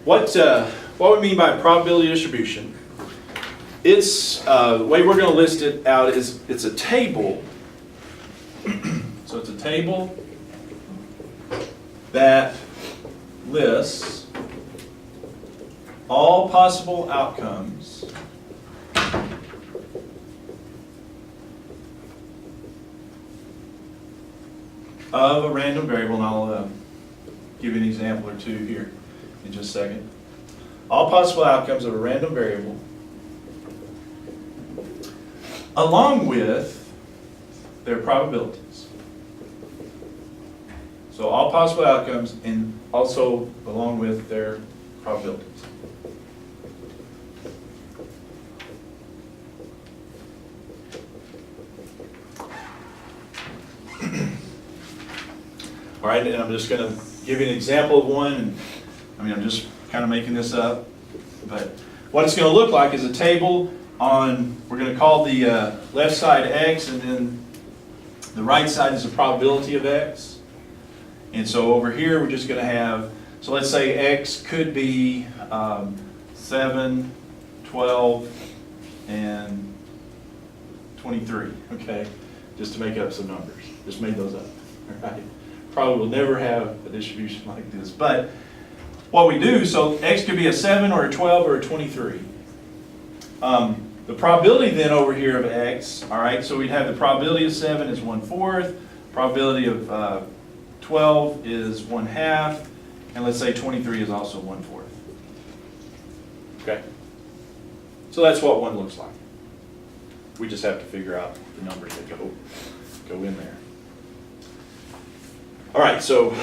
what we mean by probability distribution, it's, the way we're going to list it out is it's a table. So it's a table that lists all possible outcomes of a random variable, and I'll give you an example or two here in just a second. All possible outcomes of a random variable, along with their probabilities. So all possible outcomes and also along with their probabilities. All right, and I'm just going to give you an example of one. And I'm just kind of making this up. But what it's going to look like is a table on, we're going to call the left side X, and then the right side is the probability of X. And so over here, we're just going to have, so let's say X could be 7, 12, and 23, okay? Just to make up some numbers. Just made those up, all right? Probably will never have a distribution like this. But what we do, so X could be a 7 or a 12 or a 23. The probability then over here of X, all right, so we'd have the probability of 7 is 1/4, probability of 12 is 1/2, and let's say 23 is also 1/4. Okay? So that's what one looks like. We just have to figure out the numbers that go in there. All right, so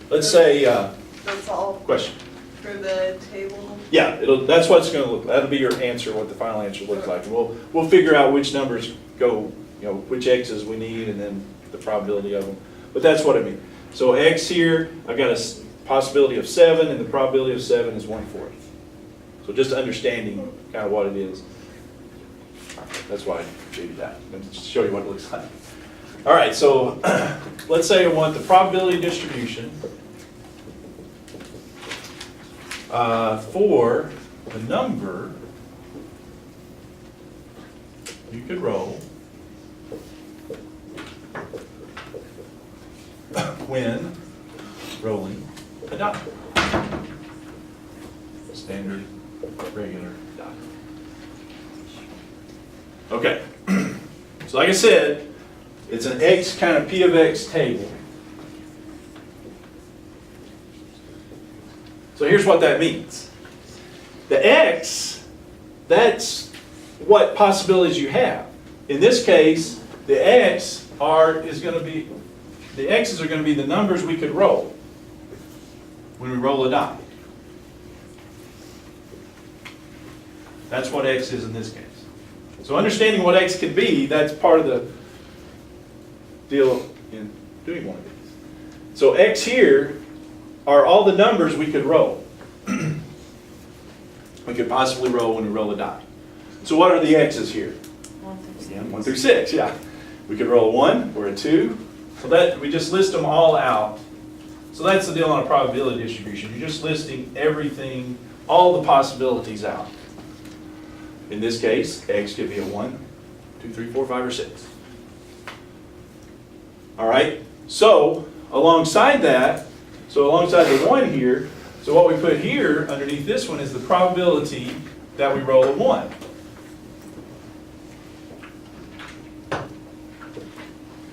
let's say, That's all question. for the table? Yeah, that's what it's going to look like. That'll be your answer, what the final answer looks like. And we'll figure out which numbers go, which X's we need, and then the probability of them. But that's what I mean. So X here, I've got a possibility of 7, and the probability of 7 is 1/4. So just understanding kind of what it is. That's why I gave you that, and to show you what it looks like. All right, so let's say I want the probability distribution for the number you could roll when rolling a die. Standard, regular die. Okay, so like I said, it's an X kind of P of X table. So here's what that means. The X, that's what possibilities you have. In this case, the X's are going to be the numbers we could roll when we roll a die. That's what X is in this case. So understanding what X could be, that's part of the deal in doing one of these. So X here are all the numbers we could roll. We could possibly roll when we roll a die. So what are the X's here? 1 through 6, yeah. We could roll a 1 or a 2. So that we just list them all out. So that's the deal on a probability distribution. You're just listing everything, all the possibilities out. In this case, X could be a 1, 2, 3, 4, 5, or 6. All right, so alongside that, alongside the 1 here, so what we put here underneath this one is the probability that we roll a 1.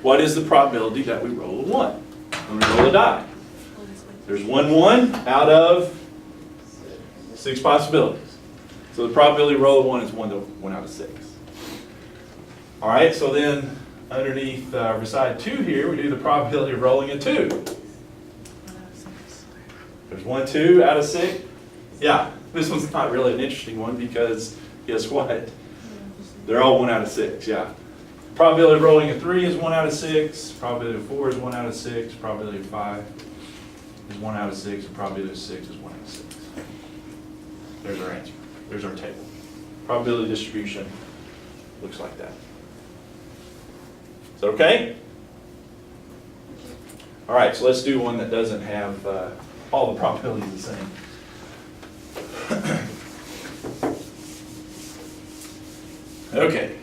What is the probability that we roll a 1 when we roll a die? There's 1 out of 6 possibilities. So the probability to roll a 1 is 1 out of 6. All right, so then underneath beside 2 here, we do the probability of rolling a 2. There's 1, 2 out of 6. Yeah, this one's not really an interesting one because guess what? They're all 1 out of 6, yeah. Probability of rolling a 3 is 1 out of 6. Probability of 4 is 1 out of 6. Probability of 5 is 1 out of 6. And probability of 6 is 1 out of 6. There's our answer. There's our table. Probability distribution looks like that. Is that okay? All right, so let's do one that doesn't have all the probabilities the same. Okay.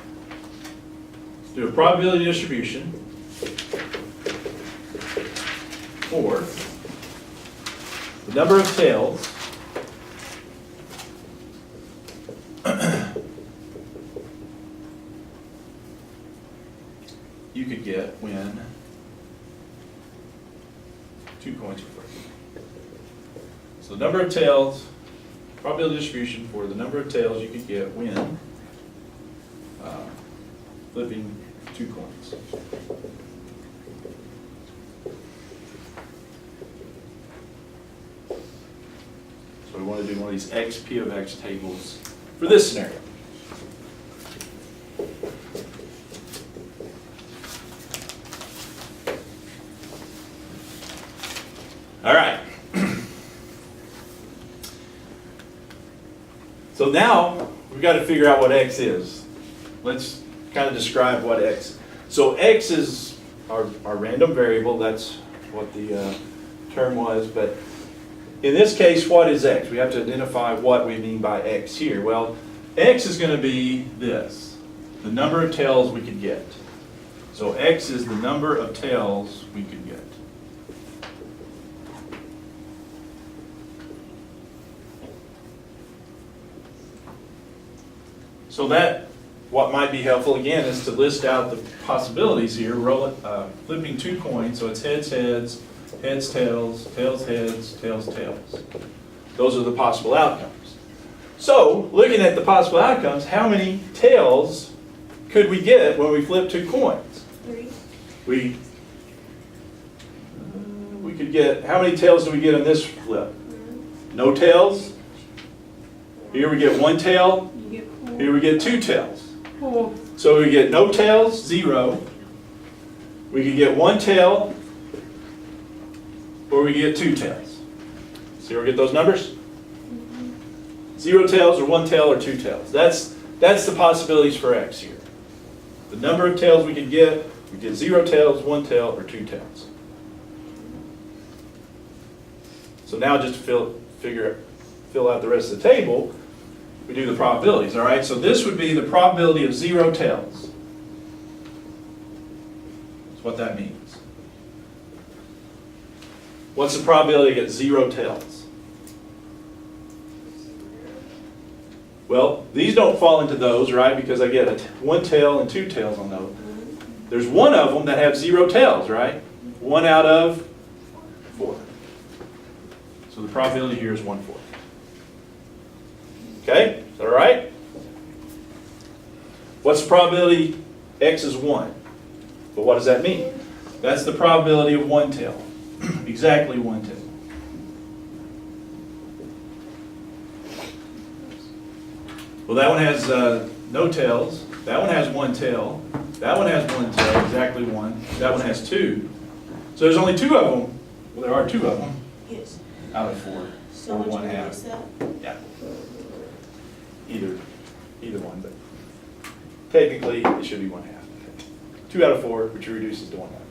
Let's do a probability distribution for the number of tails you could get when 2 coins are flipped. So the number of tails, probability distribution for the number of tails you could get when flipping 2 coins. So we want to do one of these x p of x tables for this scenario. All right. So now we've got to figure out what x is. Let's kind of describe what x. So x is our random variable. That's what the term was. But in this case, what is x? We have to identify what we mean by x here. Well, x is going to be this, the number of tails we could get. So x is the number of tails we could get. So that, what might be helpful again is to list out the possibilities here, flipping 2 coins, so it's heads, heads, heads, tails, tails, heads, tails, tails. Those are the possible outcomes. So, looking at the possible outcomes, how many tails could we get when we flip 2 coins? 3. We could get, how many tails do we get on this flip? No tails. Here we get 1 tail. Here we get 2 tails. So we get no tails, 0. We could get 1 tail, or we get 2 tails. See where we get those numbers? 0 tails, or 1 tail, or 2 tails. That's the possibilities for x here. The number of tails we could get 0 tails, 1 tail, or 2 tails. So now just to fill out the rest of the table, we do the probabilities, all right? So this would be the probability of 0 tails. That's what that means. What's the probability to get 0 tails? Well, these don't fall into those, right? Because I get 1 tail and 2 tails on those. There's one of them that have 0 tails, right? 1 out of 4. So the probability here is 1/4. Okay, is that all right? What's the probability x is 1? But what does that mean? That's the probability of 1 tail. Exactly 1 tail. Well, that one has no tails. That one has 1 tail. That one has 1 tail, exactly 1. That one has 2. So there's only 2 of them. Well, there are 2 of them. Yes. Out of 4. So or would you 1/2. use that? Yeah. Either one, but technically it should be 1/2. 2 out of 4, which reduces to 1/2.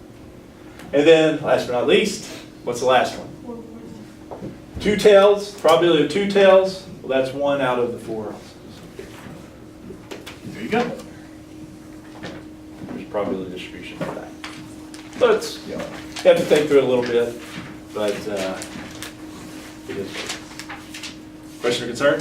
And then, last but not least, what's the last one? 2 tails, probability of 2 tails, well that's 1 out of the 4. There you go. There's probability distribution for that. So it's, you have to think through it a little bit, but it is. Question or concern?